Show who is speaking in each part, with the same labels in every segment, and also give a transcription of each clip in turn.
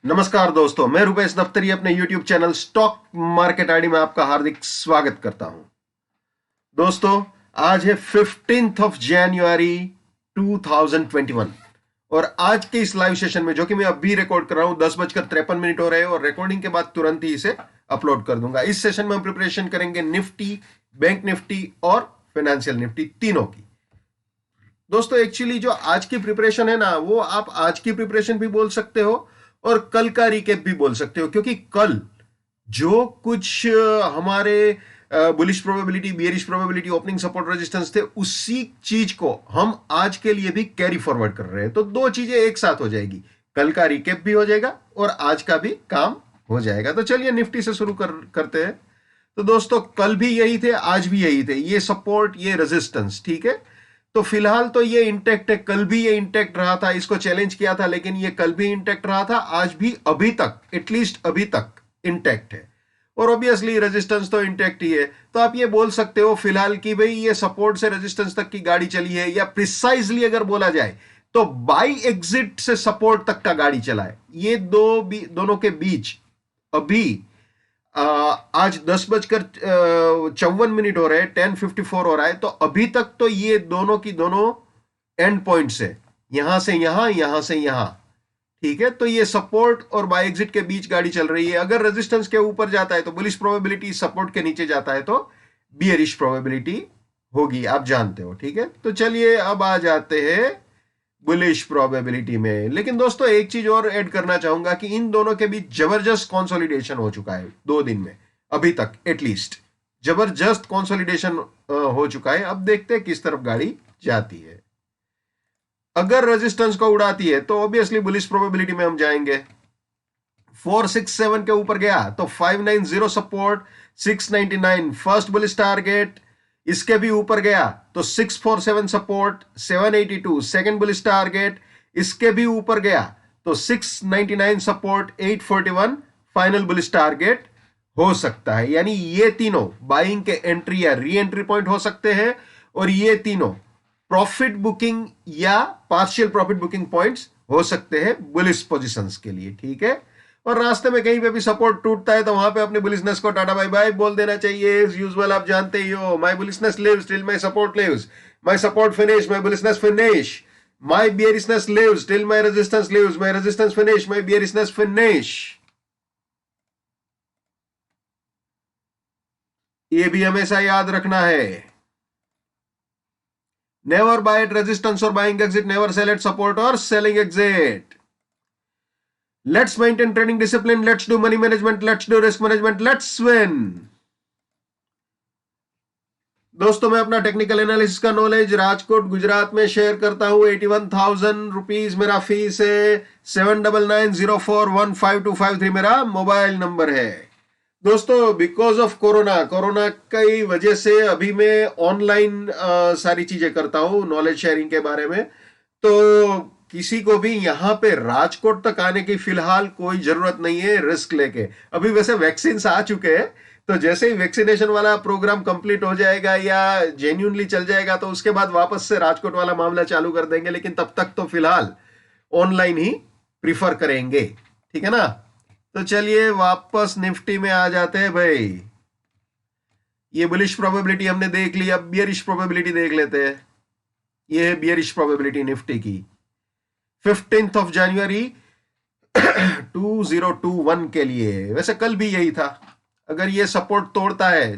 Speaker 1: नमस्कार दोस्तों, मैं रुपेश दफ्तरी अपने YouTube channel stock market ID में आपका हार्दिक स्वागत करता हूं। दोस्तों, आज है 15th ऑफ जनवरी 2021 और आज के इस लाइव सेशन में, जो कि मैं अभी रिकॉर्ड कर रहा हूं, 10:53 हो रहे हैं और रिकॉर्डिंग के बाद तुरंत ही इसे अपलोड कर दूंगा। इस सेशन में हम प्रिपरेशन करेंगे निफ्टी, बैंक निफ्टी और फाइनेंशियल निफ्टी तीनों की। दोस्तों, एक्चुअली जो आज की प्रिपरेशन है ना, वो आप आज की प्रिपरेशन भी बोल सकते हो और कल का रिकेप भी बोल सकते हो, क्योंकि कल जो कुछ हमारे bullish probability, bearish probability, opening support, resistance थे, उसी चीज को हम आज के लिए भी कैरी फॉरवर्ड कर रहे हैं। तो दो चीजें एक साथ हो जाएगी, कल का रिकेप भी हो जाएगा और आज का भी काम हो जाएगा। तो चलिए निफ्टी से शुरू करते हैं। तो दोस्तों, कल भी यही थे, आज भी यही थे, ये सपोर्ट, ये रेजिस्टेंस, ठीक है। तो फिलहाल तो ये इंटैक्ट है, कल भी ये इंटैक्ट रहा था, इसको चैलेंज किया था लेकिन ये कल भी इंटैक्ट रहा था, आज भी अभी तक, एटलीस्ट अभी तक इंटैक्ट है और ऑब्वियसली रेजिस्टेंस तो इंटैक्ट ही है। तो आप ये बोल सकते हो फिलहाल कि भाई ये सपोर्ट से रेजिस्टेंस तक की गाड़ी चली है, या प्रिसाइजली अगर बोला जाए तो बाई एग्जिट से सपोर्ट तक का गाड़ी चला है। ये दोनों के बीच अभी आज 10:54 हो रहे हैं, 10:54 हो रहा है। तो अभी तक तो ये दोनों की दोनों एंड पॉइंट्स है, यहां से यहां, यहां से यहां, ठीक है। तो ये सपोर्ट और बाय एग्जिट के बीच गाड़ी चल रही है। अगर रेजिस्टेंस के ऊपर जाता है तो बुलिश प्रोबेबिलिटी, सपोर्ट के नीचे जाता है तो बियरिश प्रोबेबिलिटी होगी, आप जानते हो, ठीक है। तो चलिए अब आ जाते हैं बुलिश प्रोबेबिलिटी में। लेकिन दोस्तों, एक चीज और ऐड करना चाहूंगा कि इन दोनों के बीच जबरदस्त कंसोलिडेशन हो चुका है 2 दिन में, अभी तक एटलीस्ट जबरदस्त कंसोलिडेशन हो चुका है। अब देखते हैं किस तरफ गाड़ी जाती है। अगर रेजिस्टेंस को उड़ाती है तो ऑब्वियसली बुलिश प्रोबेबिलिटी में हम जाएंगे। 467 के ऊपर गया तो 590 सपोर्ट, 699 फर्स्ट बुलिश टारगेट। इसके भी ऊपर गया तो 647 सपोर्ट, 782 सेकंड बुलिश टारगेट। इसके भी ऊपर गया तो 699 सपोर्ट, 841 फाइनल बुलिश टारगेट हो सकता है। यानी ये तीनों बाइंग के एंट्री या री एंट्री पॉइंट हो सकते हैं और ये तीनों प्रॉफिट बुकिंग या पार्शियल प्रॉफिट बुकिंग पॉइंट्स हो सकते हैं बुलिश पोजीशंस के लिए, ठीक है। और रास्ते में कहीं पे भी सपोर्ट टूटता है तो वहां पे अपने बुलिशनेस को टाटा बाय बाय बोल देना चाहिए। एज यूजुअल आप जानते ही हो, my bullishness lives till my support lives, my support finish, my bullishness finish, my bearishness lives till my resistance lives, my resistance finish, my bearishness finish. ये भी हमेशा याद रखना है। नेवर बाय एट रेजिस्टेंस और buying exit, never sell at support और selling exit. Let's maintain trading discipline. Let's do money management. Let's do risk management. Let's win. दोस्तों, मैं अपना टेक्निकल एनालिसिस का नॉलेज राजकोट गुजरात में शेयर करता हूं। 81,000 रुपीज मेरा फीस है। 7990415253 मेरा मोबाइल नंबर है। दोस्तों, बिकॉज ऑफ कोरोना की वजह से अभी मैं ऑनलाइन सारी चीजें करता हूं नॉलेज शेयरिंग के बारे में। तो किसी को भी यहां पे राजकोट तक आने की फिलहाल कोई जरूरत नहीं है रिस्क लेके। अभी वैसे वैक्सीन आ चुके हैं, तो जैसे ही वैक्सीनेशन वाला प्रोग्राम कंप्लीट हो जाएगा या जेन्युइनली चल जाएगा तो उसके बाद वापस से राजकोट वाला मामला चालू कर देंगे। लेकिन तब तक तो फिलहाल ऑनलाइन ही प्रीफर करेंगे, ठीक है ना। तो चलिए वापस निफ्टी में आ जाते हैं भाई। ये बुलिश प्रोबेबिलिटी हमने देख ली, अब बियरिश प्रोबेबिलिटी देख लेते हैं। ये है बियरिश प्रोबेबिलिटी निफ्टी की 15th ऑफ जनवरी 2021 के लिए। वैसे कल भी यही था। अगर ये सपोर्ट तोड़ता है,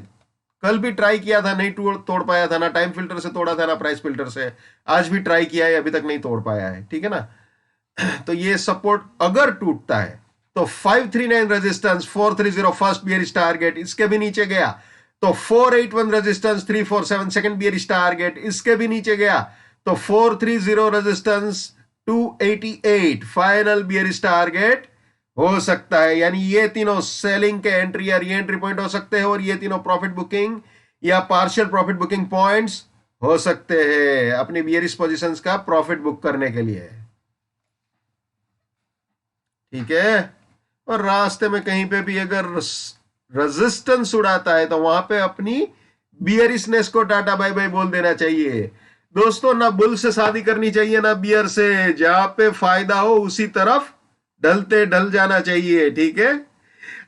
Speaker 1: कल भी ट्राई किया था, नहीं तोड़ पाया था, ना टाइम फिल्टर से तोड़ा था ना प्राइस फिल्टर से। आज भी ट्राई किया है, अभी तक नहीं तोड़ पाया है, ठीक है ना। तो ये सपोर्ट अगर टूटता है तो 539 रेजिस्टेंस, 430 फर्स्ट बियरिश टारगेट, इसके भी नीचे गया तो 481 रेजिस्टेंस, 347 सेकंड बियरिश टारगेट, इसके भी नीचे गया तो 430 रेजिस्टेंस, 288 फाइनल बियरिश टारगेट हो सकता है। यानी ये तीनों सेलिंग के एंट्री या री एंट्री पॉइंट हो सकते हैं और ये तीनों प्रॉफिट बुकिंग या पार्शियल प्रॉफिट बुकिंग पॉइंट्स हो सकते हैं अपनी बियरिश पोजीशंस का प्रॉफिट बुक करने के लिए, ठीक है। और रास्ते में कहीं पे भी अगर रेजिस्टेंस उड़ाता है तो वहां पे अपनी बियरिशनेस को टाटा बाय बाय बोल देना चाहिए। दोस्तों, ना बुल से शादी करनी चाहिए ना बियर से। जहां पे फायदा हो उसी तरफ ढलते ढल जाना चाहिए, ठीक है।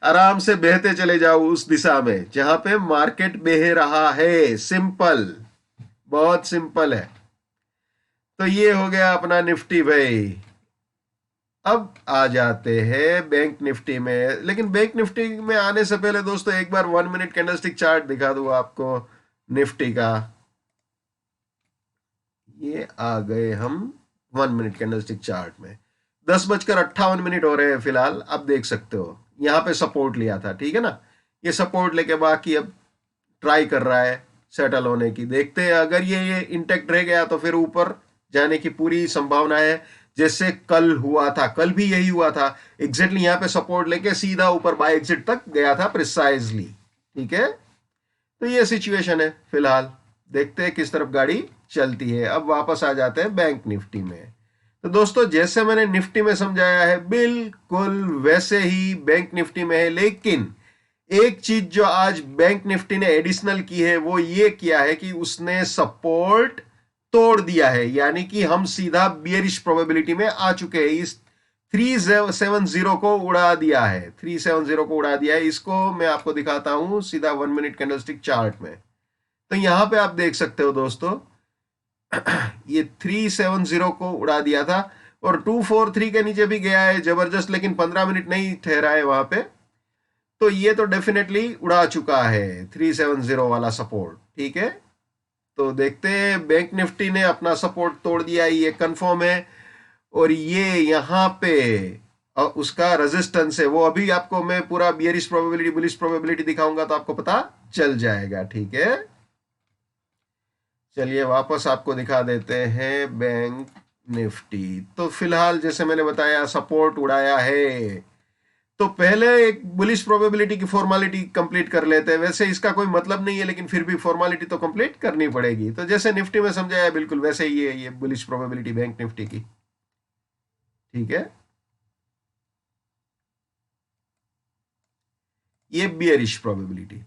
Speaker 1: आराम से बहते चले जाओ उस दिशा में जहां पे मार्केट बह रहा है। सिंपल, बहुत सिंपल है। तो ये हो गया अपना निफ्टी भाई। अब आ जाते हैं बैंक निफ्टी में, लेकिन बैंक निफ्टी में आने से पहले दोस्तों एक बार 1 मिनट कैंडलस्टिक चार्ट दिखा दूं आपको निफ्टी का। ये आ गए हम 1 मिनट कैंडलस्टिक चार्ट में। 10:58 हो रहे हैं फिलहाल। आप देख सकते हो यहाँ पे सपोर्ट लिया था, ठीक है ना। ये सपोर्ट लेके बाकी अब ट्राई कर रहा है सेटल होने की। देखते हैं अगर ये इंटेक्ट रह गया तो फिर ऊपर जाने की पूरी संभावना है। जैसे कल हुआ था, कल भी यही हुआ था एग्जैक्टली। यहाँ पे सपोर्ट लेके सीधा ऊपर बाय एग्जिट तक गया था प्रिसाइजली, ठीक है। तो ये सिचुएशन है फिलहाल। देखते हैं किस तरफ गाड़ी चलती है। अब वापस आ जाते हैं बैंक निफ्टी में। तो दोस्तों जैसे मैंने निफ्टी में समझाया है बिल्कुल वैसे ही बैंक निफ्टी में है, लेकिन एक चीज जो आज बैंक निफ्टी ने एडिशनल की है वो ये किया है कि उसने सपोर्ट तोड़ दिया है। यानी कि हम सीधा बियरिश प्रोबेबिलिटी में आ चुके हैं। इस 370 को उड़ा दिया है, 370 को उड़ा दिया है। इसको मैं आपको दिखाता हूं सीधा 1 मिनट कैंडलस्टिक चार्ट में। तो यहां पे आप देख सकते हो दोस्तों ये 370 को उड़ा दिया था और 243 के नीचे भी गया है जबरदस्त, लेकिन 15 मिनट नहीं ठहरा है वहां पे। तो ये तो डेफिनेटली उड़ा चुका है 370 वाला सपोर्ट, ठीक है। तो देखते हैं बैंक निफ्टी ने अपना सपोर्ट तोड़ दिया, ये कंफर्म है। और ये यहां पे उसका रेजिस्टेंस है, वो अभी आपको मैं पूरा बियरिश प्रोबेबिलिटी बुलिश प्रोबेबिलिटी दिखाऊंगा तो आपको पता चल जाएगा, ठीक है। चलिए वापस आपको दिखा देते हैं बैंक निफ्टी। तो फिलहाल जैसे मैंने बताया सपोर्ट उड़ाया है। तो पहले एक बुलिश प्रोबेबिलिटी की फॉर्मेलिटी कंप्लीट कर लेते हैं। वैसे इसका कोई मतलब नहीं है, लेकिन फिर भी फॉर्मेलिटी तो कंप्लीट करनी पड़ेगी। तो जैसे निफ्टी में समझाया बिल्कुल वैसे ही है ये बुलिश प्रोबेबिलिटी बैंक निफ्टी की, ठीक है। ये बियरिश प्रोबेबिलिटी।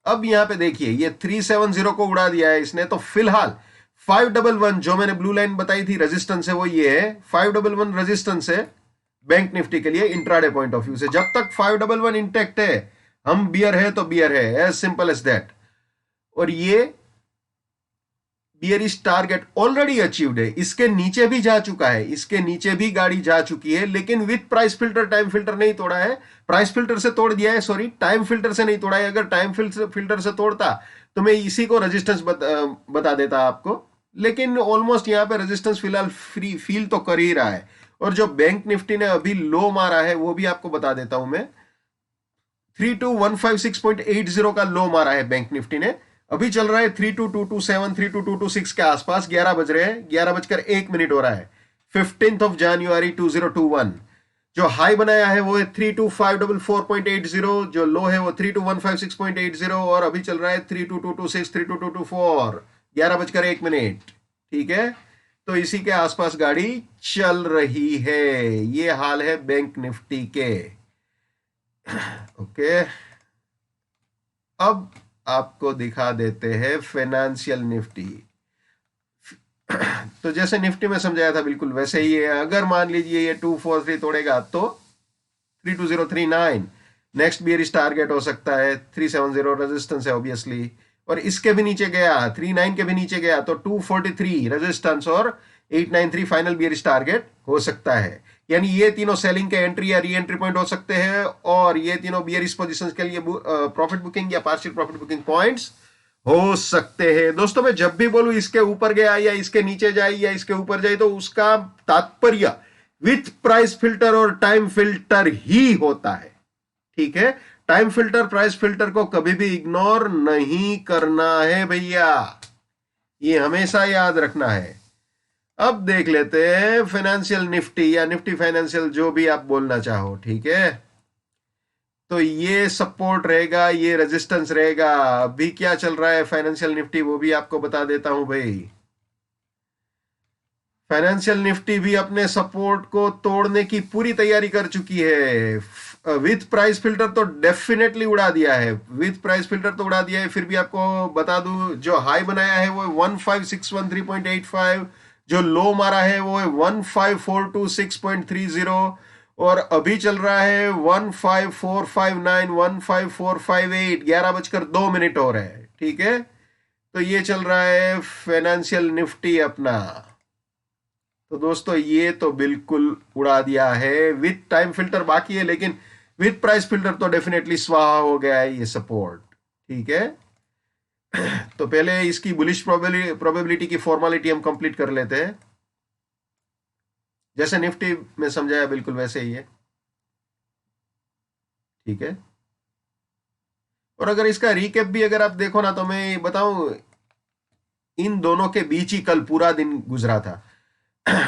Speaker 1: अब यहां पे देखिए ये 370 को उड़ा दिया है इसने। तो फिलहाल 511 जो मैंने ब्लू लाइन बताई थी रेजिस्टेंस है, वो ये है 511 रेजिस्टेंस है बैंक निफ्टी के लिए इंट्राडे पॉइंट ऑफ व्यू से। जब तक 511 इंटेक्ट है, हम बियर है तो बियर है, एज सिंपल एज दैट। और ये बियरिश टारगेट ऑलरेडी अचीव्ड है। इसके नीचे भी जा चुका है, इसके नीचे भी गाड़ी जा चुकी है, लेकिन with price filter, time filter नहीं तोड़ा है। प्राइस फिल्टर से तोड़ दिया है, सॉरी टाइम फिल्टर से नहीं तोड़ा है। अगर टाइम फिल्टर से तोड़ता तो मैं इसी को रेजिस्टेंस बता देता आपको। लेकिन ऑलमोस्ट यहाँ पे रेजिस्टेंस फिलहाल फील तो कर ही रहा है। और जो बैंक निफ्टी ने अभी लो मारा है वो भी आपको बता देता हूं मैं। 32156.80 का लो मारा है बैंक निफ्टी ने। अभी चल रहा है 32227 32226 के आसपास। 11 बज रहे हैं, 11:01 हो रहा है 15 जनवरी 2021। जो हाई बनाया है वो है 32544.80, जो लो है वो 32156.80 और अभी चल रहा है 32226 32224 11:01, ठीक है। तो इसी के आसपास गाड़ी चल रही है। ये हाल है बैंक निफ्टी के, ओके। अब आपको दिखा देते हैं फाइनेंशियल निफ्टी। तो जैसे निफ्टी में समझाया था बिल्कुल वैसे ही है। अगर मान लीजिए ये 243 तोड़ेगा तो 32039 नेक्स्ट बियरिश टारगेट हो सकता है। 370 रेजिस्टेंस है ऑब्वियसली, और इसके भी नीचे गया 39 के भी नीचे गया तो 243 रेजिस्टेंस और 893 फाइनल बियरिश टारगेट हो सकता है। यानी ये तीनों सेलिंग के एंट्री या री एंट्री पॉइंट हो सकते हैं, और ये तीनों बियरिश पोजीशंस के लिए प्रॉफिट बुकिंग या पार्शियल प्रॉफिट बुकिंग पॉइंट्स हो सकते हैं। दोस्तों मैं जब भी बोलूं इसके ऊपर गया या इसके नीचे जाए या इसके ऊपर जाए तो उसका तात्पर्य विथ प्राइस फिल्टर और टाइम फिल्टर ही होता है, ठीक है। टाइम फिल्टर प्राइस फिल्टर को कभी भी इग्नोर नहीं करना है भैया, ये हमेशा याद रखना है। अब देख लेते हैं फाइनेंशियल निफ्टी या निफ्टी फाइनेंशियल, जो भी आप बोलना चाहो, ठीक है। तो ये सपोर्ट रहेगा, ये रेजिस्टेंस रहेगा। अभी क्या चल रहा है फाइनेंशियल निफ्टी वो भी आपको बता देता हूं भाई। फाइनेंशियल निफ्टी भी अपने सपोर्ट को तोड़ने की पूरी तैयारी कर चुकी है। विथ प्राइस फिल्टर तो डेफिनेटली उड़ा दिया है, विथ प्राइस फिल्टर तो उड़ा दिया है। फिर भी आपको बता दूं, जो हाई बनाया है वो 15613.85, जो लो मारा है वो है 15426.30, और अभी चल रहा है 15459, 15458, 11:02 हो रहे हैं, ठीक है। तो ये चल रहा है फाइनेंशियल निफ्टी अपना। तो दोस्तों ये तो बिल्कुल उड़ा दिया है। विथ टाइम फिल्टर बाकी है, लेकिन विथ प्राइस फिल्टर तो डेफिनेटली स्वाहा हो गया है ये सपोर्ट, ठीक है। तो पहले इसकी बुलिश प्रोबेबिलिटी की फॉर्मेलिटी हम कंप्लीट कर लेते हैं। जैसे निफ्टी में समझाया बिल्कुल वैसे ही है, ठीक है। और अगर इसका रिकेप भी अगर आप देखो ना, तो मैं बताऊं, इन दोनों के बीच ही कल पूरा दिन गुजरा था।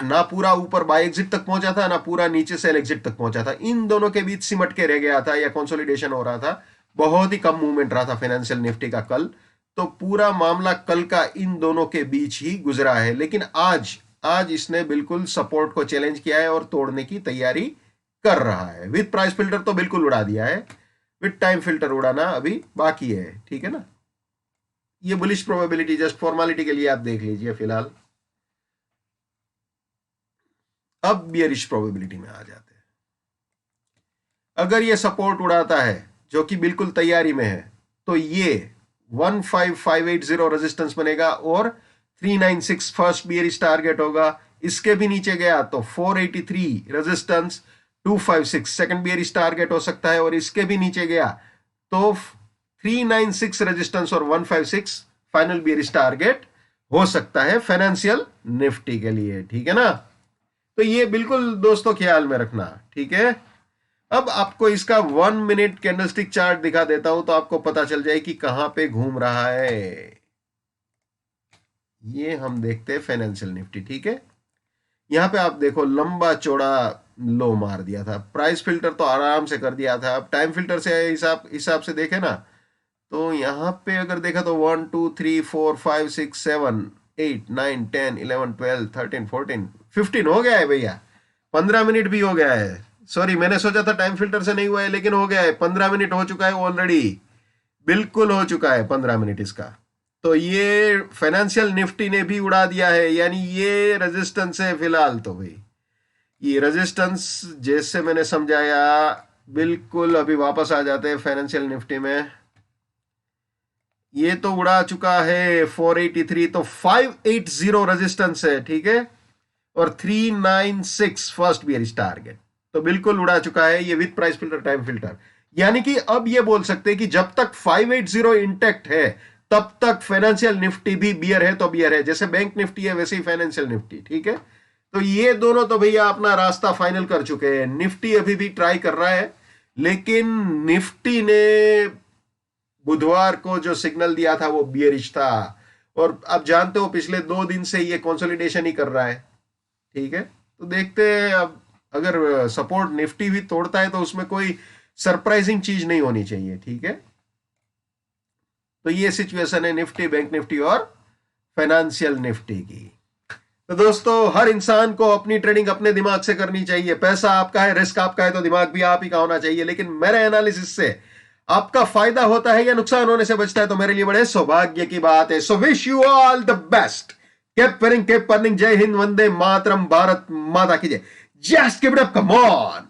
Speaker 1: ना पूरा ऊपर बाय एग्जिट तक पहुंचा था, ना पूरा नीचे सेल एग्जिट तक पहुंचा था। इन दोनों के बीच सिमट के रह गया था या कंसोलिडेशन हो रहा था। बहुत ही कम मूवमेंट रहा था फाइनेंशियल निफ्टी का कल। तो पूरा मामला कल का इन दोनों के बीच ही गुजरा है। लेकिन आज आज इसने बिल्कुल सपोर्ट को चैलेंज किया है और तोड़ने की तैयारी कर रहा है। विथ प्राइस फिल्टर तो बिल्कुल उड़ा दिया है, विथ टाइम फिल्टर उड़ाना अभी बाकी है, ठीक है ना। ये बुलिश प्रोबेबिलिटी जस्ट फॉर्मेलिटी के लिए आप देख लीजिए फिलहाल। अब बियरिश प्रोबेबिलिटी में आ जाते हैं। अगर ये सपोर्ट उड़ाता है, जो कि बिल्कुल तैयारी में है, तो ये 15580 रेजिस्टेंस बनेगा और 396 फर्स्ट बियरिश टारगेट होगा। इसके भी नीचे गया तो 483 रेजिस्टेंस, 256 सेकंड बियरिश टारगेट हो सकता है, और इसके भी नीचे गया तो 396 रेजिस्टेंस और 156 फाइनल बियरिश टारगेट हो सकता है फाइनेंशियल निफ्टी के लिए, ठीक है ना। तो ये बिल्कुल दोस्तों ख्याल में रखना, ठीक है। अब आपको इसका 1 मिनट कैंडलस्टिक चार्ट दिखा देता हूं, तो आपको पता चल जाए कि कहां पे घूम रहा है। ये हम देखते हैं फाइनेंशियल निफ्टी, ठीक है। यहां पे आप देखो लंबा चौड़ा लो मार दिया था, प्राइस फिल्टर तो आराम से कर दिया था। अब टाइम फिल्टर से हिसाब से देखे ना, तो यहां पे अगर देखा तो 1 2 3 4 5 6 7 8 9 10 11 12 13 14 15 हो गया है भैया। 15 मिनट भी हो गया है। सॉरी, मैंने सोचा था टाइम फिल्टर से नहीं हुआ है, लेकिन हो गया है। 15 मिनट हो चुका है ऑलरेडी, बिल्कुल हो चुका है 15 मिनट इसका। तो ये फाइनेंशियल निफ्टी ने भी उड़ा दिया है, यानी ये रेजिस्टेंस है फिलहाल। तो भाई ये रेजिस्टेंस जैसे मैंने समझाया, बिल्कुल अभी वापस आ जाते हैं फाइनेंशियल निफ्टी में। ये तो उड़ा चुका है 483, तो 580 रेजिस्टेंस है, ठीक है, और 396 फर्स्ट बियरिश टारगेट, तो बिल्कुल उड़ा चुका है ये with price filter time filter. यानी कि अब ये बोल सकते हैं कि जब तक 580 इंटेक्ट है, तब तक फाइनेंशियल निफ्टी भी बियर है तो बियर है। जैसे बैंक निफ्टी है वैसे ही फाइनेंशियल निफ्टी, ठीक है। तो ये दोनों तो भैया अपना रास्ता फाइनल कर चुके हैं। निफ्टी अभी भी ट्राई कर रहा है, लेकिन निफ्टी ने बुधवार को जो सिग्नल दिया था वो बियरिश था, और आप जानते हो पिछले 2 दिन से ये कंसोलिडेशन ही कर रहा है, ठीक है। तो देखते हैं, अब अगर सपोर्ट निफ्टी भी तोड़ता है तो उसमें कोई सरप्राइजिंग चीज नहीं होनी चाहिए, ठीक है। तो ये सिचुएशन है निफ्टी, बैंक निफ्टी और फाइनेंशियल निफ्टी की। तो दोस्तों हर इंसान को अपनी ट्रेडिंग अपने दिमाग से करनी चाहिए। पैसा आपका है, रिस्क आपका है, तो दिमाग भी आप ही का होना चाहिए। लेकिन मेरे एनालिसिस से आपका फायदा होता है या नुकसान होने से बचता है, तो मेरे लिए बड़े सौभाग्य की बात है। So wish you all the best. Keep winning, keep earning. जय हिंद, वंदे मातरम, भारत माता की जय। Just give it up, come on.